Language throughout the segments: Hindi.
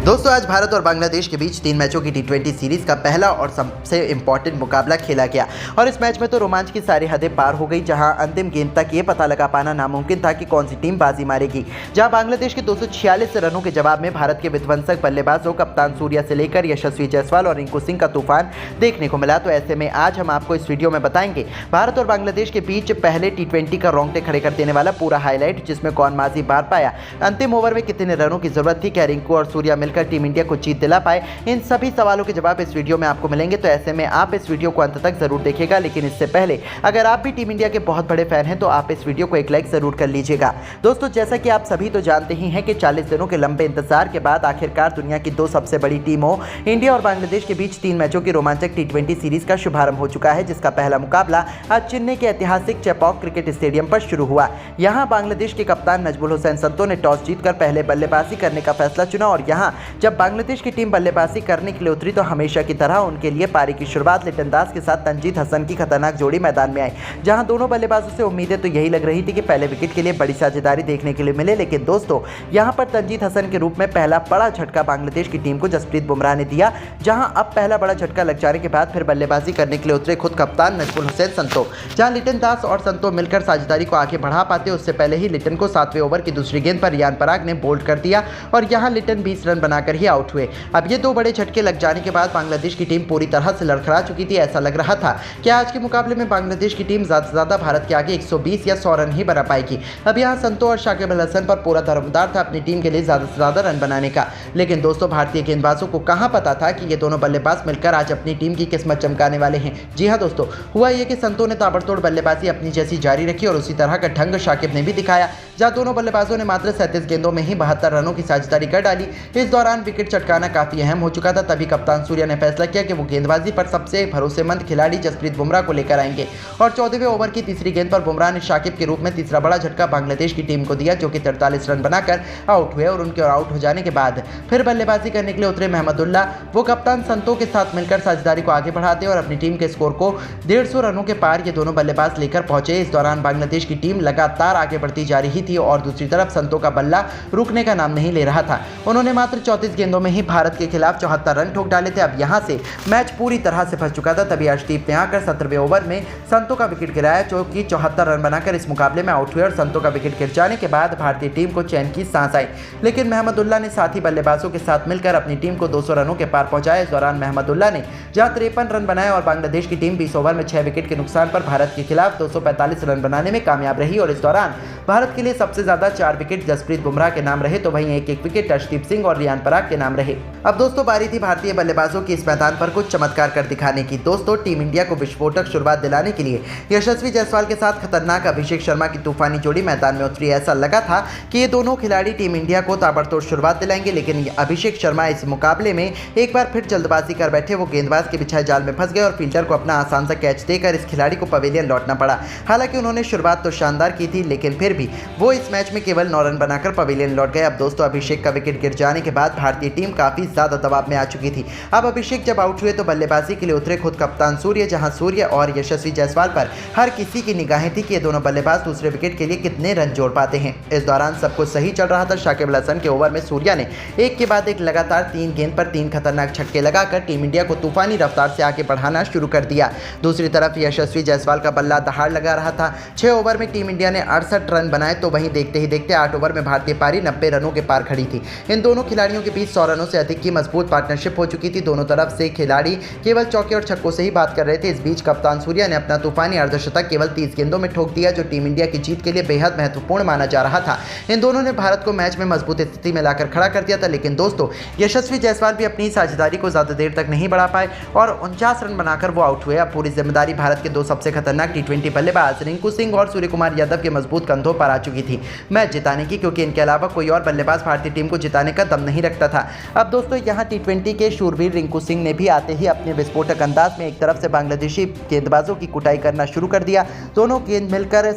दोस्तों आज भारत और बांग्लादेश के बीच 3 मैचों की टी20 सीरीज का पहला और सबसे इंपॉर्टेंट मुकाबला खेला गया और इस मैच में तो रोमांच की सारी हदें पार हो गई, जहां अंतिम गेंद तक ये पता लगा पाना नामुमकिन था कि कौन सी टीम बाजी मारेगी। जहां बांग्लादेश के 246 रनों के जवाब में भारत के विध्वंसक बल्लेबाजों कप्तान सूर्या से लेकर यशस्वी जायसवाल और रिंकू सिंह का तूफान देखने को मिला। तो ऐसे में आज हम आपको इस वीडियो में बताएंगे भारत और बांग्लादेश के बीच पहले टी20 का रोंगटे खड़े कर देने वाला पूरा हाईलाइट, जिसमें कौन माजी बार पाया, अंतिम ओवर में कितने रनों की जरूरत थी, क्या रिंकू और सूर्या मिलकर टीम इंडिया को जीत दिला पाए। इन सभी सवालों के जवाब इस वीडियो में आपको मिलेंगे, तो ऐसे में आप इस वीडियो को अंत तक जरूर देखिएगा। लेकिन इससे पहले अगर आप भी टीम इंडिया के बहुत बड़े फैन हैं तो आप इस वीडियो को एक लाइक जरूर कर लीजिएगा। दोस्तों जैसा कि आप सभी तो जानते ही हैं कि 40 दिनों के लंबे इंतजार के बाद आखिरकार दुनिया की 2 सबसे बड़ी टीमों इंडिया और बांग्लादेश के बीच 3 मैचों की रोमांचक टी20 सीरीज का शुभारंभ हो चुका है, जिसका पहला मुकाबला आज चेन्नई के ऐतिहासिक चेपॉक क्रिकेट स्टेडियम पर शुरू हुआ। यहां बांग्लादेश के कप्तान नजमुल हुसैन संतो ने टॉस जीतकर पहले बल्लेबाजी करने का फैसला चुना और यहां जब बांग्लादेश की टीम बल्लेबाजी करने के लिए उतरी तो हमेशा की तरह उनके लिए पारी की शुरुआत लिटन दास के साथ तंजीद हसन की खतरनाक जोड़ी मैदान में आई। जहां दोनों बल्लेबाजों से उम्मीदें तो यही लग रही थी कि पहले विकेट के लिए बड़ी साझेदारी देखने के लिए मिले, लेकिन दोस्तों यहां पर तंजीद हसन के रूप में पहला बड़ा झटका बांग्लादेश की टीम को जसप्रीत बुमराह ने दिया। जहां अब पहला बड़ा झटका लग जाने के बाद फिर बल्लेबाजी करने के लिए उतरे खुद कप्तान नजमुल हुसैन संतो। जहां लिटन दास और संतो मिलकर साझेदारी को आगे बढ़ा पाते उससे पहले ही लिटन को 7वें ओवर की दूसरी गेंद पर रियान पराग ने बोल्ड कर दिया और यहां लिटन 20 रन बनाकर ही आउट हुए। अब ये 2 बड़े झटके लग जाने के बाद बांग्लादेश की टीम पूरी तरह से लड़खड़ा चुकी थी। ऐसा लग रहा था कि आज के मुकाबले में बांग्लादेश की टीम ज्यादा से ज्यादा भारत के आगे 120 या 100 रन ही बना पाएगी। अब यहाँ संतो और शाकिब अल हसन पर पूरा दारोमदार था अपनी टीम के लिए ज्यादा से ज्यादा रन बनाने का, लेकिन दोस्तों भारतीय गेंदबाजों को कहां पता था कि ये दोनों बल्लेबाज मिलकर आज अपनी टीम की किस्मत चमकाने वाले हैं। जी हाँ दोस्तों, हुआ ये कि संतो ने ताबड़तोड़ बल्लेबाजी अपनी जैसी जारी रखी और उसी तरह का ढंग शाकिब ने भी दिखाया। जहां दोनों बल्लेबाजों ने मात्र 37 गेंदों में ही 72 रनों की साझेदारी कर डाली। इस दौरान विकेट चटकाना काफी अहम हो चुका था। तभी कप्तान सूर्या ने फैसला किया कि वो गेंदबाजी पर सबसे भरोसेमंद खिलाड़ी जसप्रीत बुमराह को लेकर आएंगे और 14वें ओवर की तीसरी गेंद पर बुमराह ने शाकिब के रूप में तीसरा बड़ा झटका बांग्लादेश की टीम को दिया, जो कि 43 रन बनाकर आउट हुए और उनके आउट हो जाने के बाद फिर बल्लेबाजी करने के लिए उतरे महमदुल्ला। वो कप्तान संतो के साथ मिलकर साझेदारी को आगे बढ़ाते और अपनी टीम के स्कोर को 150 रनों के पार ये दोनों बल्लेबाज लेकर पहुंचे। इस दौरान बांग्लादेश की टीम लगातार आगे बढ़ती जा रही थी और दूसरी तरफ संतो का बल्ला रुकने का नाम नहीं ले रहा था। उन्होंने मात्र 34 गेंदों में ही भारत के खिलाफ 74 रन ठोक डाले थे। अब यहां से मैच पूरी तरह से फंस चुका था। तभी अर्शदीप ने आकर 17वें ओवर में संतो का विकेट गिराया, जो कि 74 रन बनाकर इस मुकाबले में आउट हुए और संतो का विकेट गिर जाने के बाद भारतीय टीम को चैन की सांस आई। लेकिन महमदुल्ला ने साथी बल्लेबाजों के साथ मिलकर अपनी टीम को 200 रनों के पार पहुंचाया। इस दौरान महमदुल्ला ने जहां 53 रन बनाए और बांग्लादेश की टीम 20 ओवर में 6 विकेट के नुकसान पर भारत के खिलाफ 245 रन बनाने में कामयाब रही और इस दौरान भारत के लिए सबसे ज्यादा 4 विकेट जसप्रीत बुमराह के नाम रहे, तो वहीं एक विकेट अर्शदीप सिंह और रियान पराग के नाम रहे। अब दोस्तों बारी थी भारतीय बल्लेबाजों की इस मैदान पर कुछ चमत्कार कर दिखाने की। दोस्तों टीम इंडिया को विस्फोटक शुरुआत दिलाने के लिए यशस्वी जायसवाल के साथ खतरनाक अभिषेक शर्मा की तूफानी जोड़ी मैदान में उतरी। ऐसा लगा था कि ये दोनों खिलाड़ी टीम इंडिया को ताबड़तोड़ शुरुआत दिलाएंगे, लेकिन अभिषेक शर्मा इस मुकाबले में एक बार फिर जल्दबाजी कर बैठे। वो गेंदबाज के बिछाए जाल में फंस गए और फील्डर को अपना आसान सा कैच देकर इस खिलाड़ी को पवेलियन लौटना पड़ा। हालांकि उन्होंने शुरुआत तो शानदार की थी, लेकिन फिर भी वो इस मैच में केवल 9 रन बनाकर पवेलियन लौट गए। अब दोस्तों अभिषेक का विकेट गिर जाने के बाद भारतीय टीम काफी ज्यादा दबाव में आ चुकी थी। अब अभिषेक जब आउट हुए तो बल्लेबाजी के लिए उतरे खुद कप्तान सूर्य, जहां सूर्य और यशस्वी जायसवाल पर हर किसी की निगाहें थी कि ये दोनों बल्लेबाज दूसरे विकेट के लिए कितने रन जोड़ पाते हैं। इस दौरान सब कुछ सही चल रहा था। शाकिब अल हसन के ओवर में सूर्या ने एक के बाद एक लगातार 3 गेंद पर 3 खतरनाक छक्के लगाकर टीम इंडिया को तूफानी रफ्तार से आगे बढ़ाना शुरू कर दिया। दूसरी तरफ यशस्वी जायसवाल का बल्ला दहाड़ लगा रहा था। 6 ओवर में टीम इंडिया ने 68 रन बनाए, तो वहीं देखते ही देखते 8 ओवर में भारतीय पारी 90 रनों के पार खड़ी थी। इन दोनों खिलाड़ियों के बीच 100 रनों से अधिक की मजबूत पार्टनरशिप हो चुकी थी। दोनों तरफ से खिलाड़ी केवल चौके और छक्कों से ही बात कर रहे थे। इस बीच कप्तान सूर्या ने अपना तूफानी अर्धशतक केवल 30 गेंदों में ठोक दिया, जो टीम इंडिया की जीत के लिए बेहद महत्वपूर्ण माना जा रहा था। इन दोनों ने भारत को मैच में मजबूत स्थिति में लाकर खड़ा कर दिया था। लेकिन दोस्तों यशस्वी जायसवाल भी अपनी साझेदारी को ज्यादा देर तक नहीं बढ़ा पाए और 49 रन बनाकर वो आउट हुए। अब पूरी जिम्मेदारी भारत के 2 सबसे खतरनाक टी20 बल्लेबाज रिंकू सिंह और सूर्यकुमार यादव के मजबूत कंधों पर आ चुकी थी मैच जिताने की, क्योंकि इनके अलावा कोई और बल्लेबाज भारतीय टीम को जिताने का दम नहीं रखता था। अब दोस्तों यहाँ टी20 के शूरवीर रिंकू सिंह ने भी आते ही अपने विस्फोटक अंदाज में एक तरफ से बांग्लादेशी गेंदबाजों की कुटाई करना शुरू कर दिया। दोनों गेंद मिलकर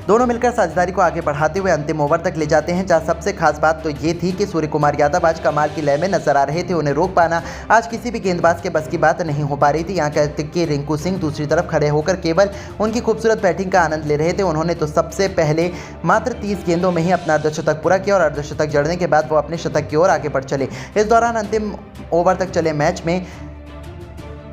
दोनों मिलकर साझेदारी को आगे बढ़ाते हुए अंतिम ओवर तक ले जाते हैं, जहां सबसे खास बात तो ये थी कि सूर्य कुमार यादव आज कमाल की लय में नजर आ रहे थे। उन्हें रोक पाना आज किसी भी गेंदबाज के बस की बात नहीं हो पा रही थी। यहाँ कहते कि रिंकू सिंह दूसरी तरफ खड़े होकर केवल उनकी खूबसूरत बैटिंग का आनंद ले रहे थे। उन्होंने तो सबसे पहले मात्र 30 गेंदों में ही अपना अर्धशतक पूरा किया और अर्धशतक जड़ने के बाद वो अपने शतक की ओर आगे बढ़ चले। इस दौरान अंतिम ओवर तक चले मैच में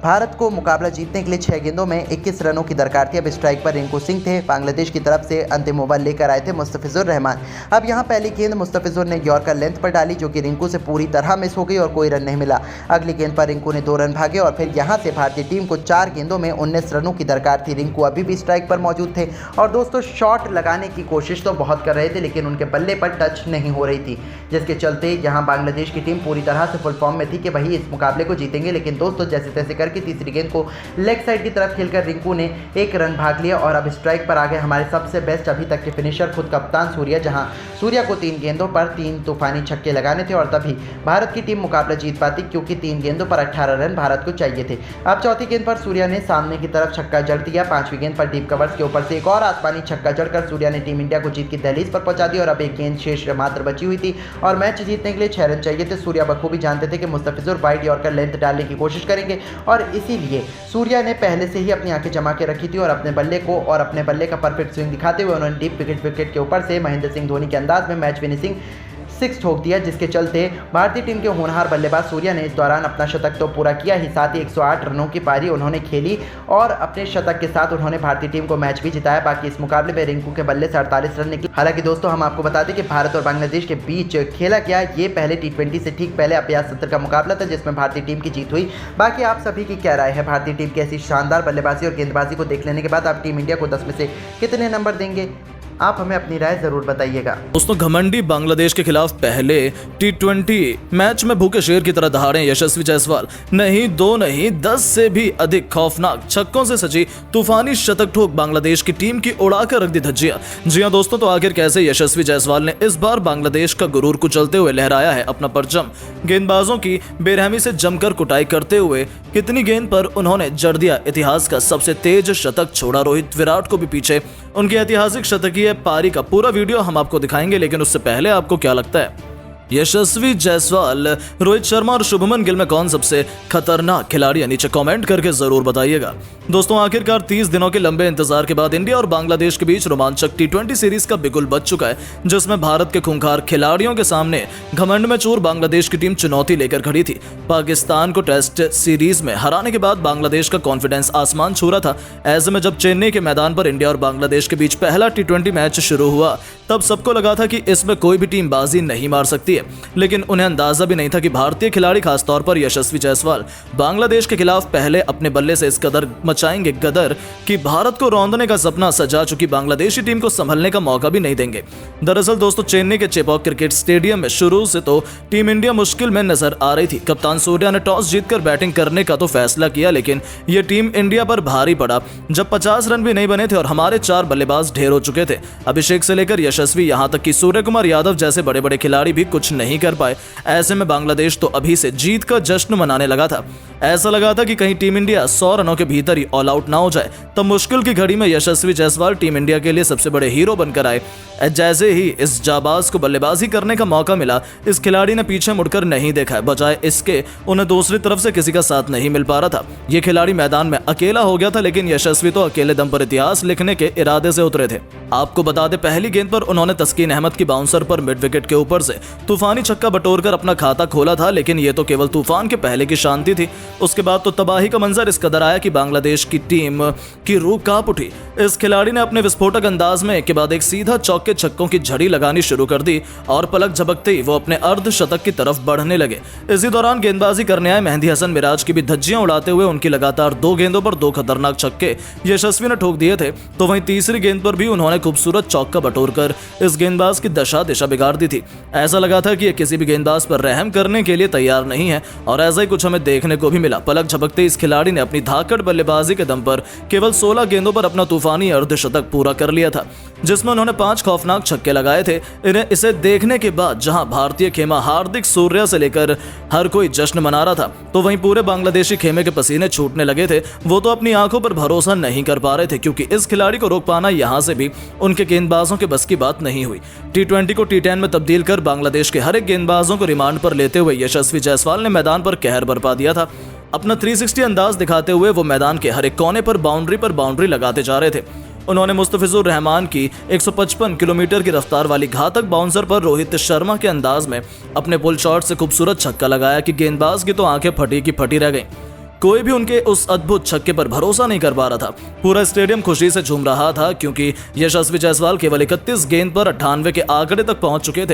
भारत को मुकाबला जीतने के लिए 6 गेंदों में 21 रनों की दरकार थी। अब स्ट्राइक पर रिंकू सिंह थे। बांग्लादेश की तरफ से अंतिम ओवर लेकर आए थे मुस्तफिजुर रहमान। अब यहां पहली गेंद मुस्तफिजुर ने यॉर्कर लेंथ पर डाली, जो कि रिंकू से पूरी तरह मिस हो गई और कोई रन नहीं मिला। अगली गेंद पर रिंकू ने 2 रन भागे और फिर यहां से भारतीय टीम को 4 गेंदों में 19 रनों की दरकार थी। रिंकू अभी भी स्ट्राइक पर मौजूद थे और दोस्तों शॉट लगाने की कोशिश तो बहुत कर रहे थे, लेकिन उनके बल्ले पर टच नहीं हो रही थी, जिसके चलते यहाँ बांग्लादेश की टीम पूरी तरह से फुल फॉर्म में थी कि वही इस मुकाबले को जीतेंगे। लेकिन दोस्तों जैसे तैसे करके तीसरी गेंद को लेग साइड की तरफ खेलकर रिंकू ने 1 रन भाग लिया और अब स्ट्राइक पर आ गए हमारे सबसे बेस्ट अभी तक के फिनिशर खुद कप्तान सूर्या, जहां सूर्या को 3 गेंदों पर 3 तूफानी छक्के लगाने थे और तभी भारत की टीम मुकाबला जीत पाती, क्योंकि 3 गेंदों पर 18 रन भारत को चाहिए थे। अब चौथी गेंद पर सूर्या ने सामने की तरफ छक्का जड़ दिया। 5वीं गेंद पर डीप कवर्स के ऊपर से एक और आसमानी छक्का जड़कर सूर्या ने टीम इंडिया को जीत की दहलीज पर पहुंचा दी और अब एक गेंद शेष मात्र बची हुई थी और मैच जीतने के लिए 6 रन चाहिए थे। सूर्या बखूबी जानते थे कि मुस्तफिजुर वाइड यॉर्कर लेंथ डालने की कोशिश करेंगे और इसीलिए सूर्या ने पहले से ही अपनी आंखें जमा के रखी थी और अपने बल्ले का परफेक्ट स्विंग दिखाते हुए उन्होंने डीप विकेट के ऊपर से महेंद्र सिंह धोनी के अंदाज में मैच फिनिशिंग 6 ठोक दिया, जिसके चलते भारतीय टीम के होनहार बल्लेबाज सूर्या ने इस दौरान अपना शतक तो पूरा किया ही, साथ ही 108 रनों की पारी उन्होंने खेली और अपने शतक के साथ उन्होंने भारतीय टीम को मैच भी जिताया। बाकी इस मुकाबले में रिंकू के बल्ले से 48 रन निकले। हालांकि दोस्तों हम आपको बता दें कि भारत और बांग्लादेश के बीच खेला गया ये पहले T20 से ठीक पहले अभ्यास सत्र का मुकाबला था, जिसमें भारतीय टीम की जीत हुई। बाकी आप सभी की क्या राय है? भारतीय टीम की ऐसी शानदार बल्लेबाजी और गेंदबाजी को देख लेने के बाद आप टीम इंडिया को 10 में से कितने नंबर देंगे? आप हमें अपनी राय जरूर बताइएगा। दोस्तों घमंडी बांग्लादेश के खिलाफ पहले T20 मैच में भूखे शेर की तरह दहाड़े यशस्वी जायसवाल नहीं 2 नहीं 10 से भी अधिक खौफनाक छक्कों से सजी तूफानी शतक ठोक बांग्लादेश की टीम की उड़ाकर रख दी धज्जियां। जी हां दोस्तों, तो आखिर कैसे यशस्वी जायसवाल ने इस बार बांग्लादेश का गुरूर कुचलते हुए लहराया है अपना परचम। गेंदबाजों की बेरहमी से जमकर कुटाई करते हुए कितनी गेंद पर उन्होंने जड़ दिया इतिहास का सबसे तेज शतक छोड़ा। रोहित विराट को भी पीछे उनकी ऐतिहासिक शतकीय पारी का पूरा वीडियो हम आपको दिखाएंगे, लेकिन उससे पहले आपको क्या लगता है यशस्वी जायसवाल, रोहित शर्मा और शुभमन गिल में कौन सबसे खतरनाक खिलाड़ी है? नीचे कमेंट करके जरूर बताइएगा। दोस्तों आखिरकार 30 दिनों के लंबे इंतजार के बाद इंडिया और बांग्लादेश के बीच रोमांचक T20 सीरीज का बिगुल बज चुका है, जिसमें भारत के खूंखार खिलाड़ियों के सामने घमंड में चूर बांग्लादेश की टीम चुनौती लेकर खड़ी थी। पाकिस्तान को टेस्ट सीरीज में हराने के बाद बांग्लादेश का कॉन्फिडेंस आसमान छू रहा था। ऐसे में जब चेन्नई के मैदान पर इंडिया और बांग्लादेश के बीच पहला T20 मैच शुरू हुआ, तब सबको लगा था कि इसमें कोई भी टीम बाजी नहीं मार सकती है, लेकिन उन्हें अंदाजा भी नहीं था कि भारतीय खिलाड़ी खासतौर पर यशस्वी जायसवाल बांग्लादेश के खिलाफ पहले अपने बल्ले से इस कदर मचाएंगे गदर कि भारत को रौंदने का सपना सजा चुकी बांग्लादेशी टीम को संभलने का मौका भी नहीं देंगे। दरअसल दोस्तों चेन्नई के चेपॉक क्रिकेट स्टेडियम में शुरू से तो टीम इंडिया मुश्किल में नजर आ रही थी। कप्तान सूर्या ने टॉस जीतकर बैटिंग करने का तो फैसला किया, लेकिन यह टीम इंडिया पर भारी पड़ा जब 50 रन भी नहीं बने थे और हमारे 4 बल्लेबाज ढेर हो चुके थे। अभिषेक से लेकर यशस्वी, यहां तक कि सूर्य कुमार यादव जैसे बड़े बड़े खिलाड़ी भी कुछ नहीं कर पाए। ऐसे में बांग्लादेश तो अभी से जीत का जश्न मनाने लगा था। ऐसा लगा था कि कहीं टीम इंडिया 100 रनों के भीतर ही ऑल आउट ना हो जाए। तब मुश्किल की घड़ी में यशस्वी जायसवाल टीम इंडिया के लिए सबसे बड़े हीरो बनकर आए। जैसे ही इस जाबाज को बल्लेबाजी करने का मौका मिला, इस खिलाड़ी ने पीछे मुड़कर नहीं देखा। बजाय इसके उन्हें दूसरी तरफ से किसी का साथ नहीं मिल पा रहा था। ये खिलाड़ी मैदान में अकेला हो गया था, लेकिन यशस्वी तो अकेले दम पर इतिहास लिखने के इरादे से उतरे थे। आपको बता दें पहली गेंद पर उन्होंने तस्कीन अहमद की बाउंसर पर मिड विकेट के ऊपर से तूफानी छक्का बटोरकर अपना खाता खोला था, लेकिन ये तो केवल तूफान के पहले की शांति थी। उसके बाद तो तबाही का मंजर इस कदर आया कि बांग्लादेश की टीम की रूह कांप उठी। इस खिलाड़ी ने अपने विस्फोटक अंदाज में एक के बाद एक सीधा चौके छक्कों की झड़ी लगानी शुरू कर दी और पलक झपकते ही वो अपने अर्धशतक की तरफ बढ़ने लगे। इसी दौरान गेंदबाजी करने आए मेहंदी हसन मिराज की भी धज्जियां उड़ाते हुए उनकी लगातार 2 गेंदों पर 2 खतरनाक छक्के यशस्वी ने ठोक दिए थे। तो वहीं तीसरी गेंद पर भी उन्होंने खूबसूरत चौका बटोरकर इस गेंदबाज की दशा दिशा बिगाड़ दी थी। ऐसा लगा था कि ये किसी भी गेंदबाज पर रहम करने के लिए तैयार नहीं है और ऐसा ही कुछ हमें देखने को भी मिला। पलक झपकते इस खिलाड़ी ने अपनी धाकड़ बल्लेबाजी के दम पर केवल 16 गेंदों पर अपना तूफानी अर्धशतक पूरा कर लिया था, जिसमें उन्होंने 5 खौफनाक छक्के लगाए थे। इसे देखने के बाद जहां भारतीय खेमा हार्दिक सूर्या से लेकर हर कोई जश्न मना रहा था, तो वहीं पूरे बांग्लादेशी खेमे के पसीने छूटने लगे थे। वो तो अपनी आंखों पर भरोसा नहीं कर पा रहे थे, क्योंकि इस खिलाड़ी को रोक पाना यहां से भी उनके गेंदबाजों के बस की बात नहीं हुई। T20 को T10 में तब्दील कर बांग्लादेश के हर एक गेंदबाजों को रिमांड पर लेते हुए यशस्वी जायसवाल ने मैदान पर कहर बरपा दिया था। अपना 360 अंदाज दिखाते हुए वो मैदान के हर एक कोने पर बाउंड्री लगाते जा रहे थे। उन्होंने मुस्तफिजुर रहमान की 155 किलोमीटर की रफ्तार वाली घातक बाउंसर पर रोहित शर्मा के अंदाज में अपने पुल शॉट से खूबसूरत छक्का लगाया कि गेंदबाज की तो आंखें फटी की फटी रह गईं। कोई भी उनके उस अद्भुत छक्के पर भरोसा नहीं कर पा रहा था। पूरा स्टेडियम खुशी से झूम रहा था, क्योंकि यशस्वी जायसवाल केवल 31 गेंद पर 98 के आंकड़े तक पहुंच चुके थे।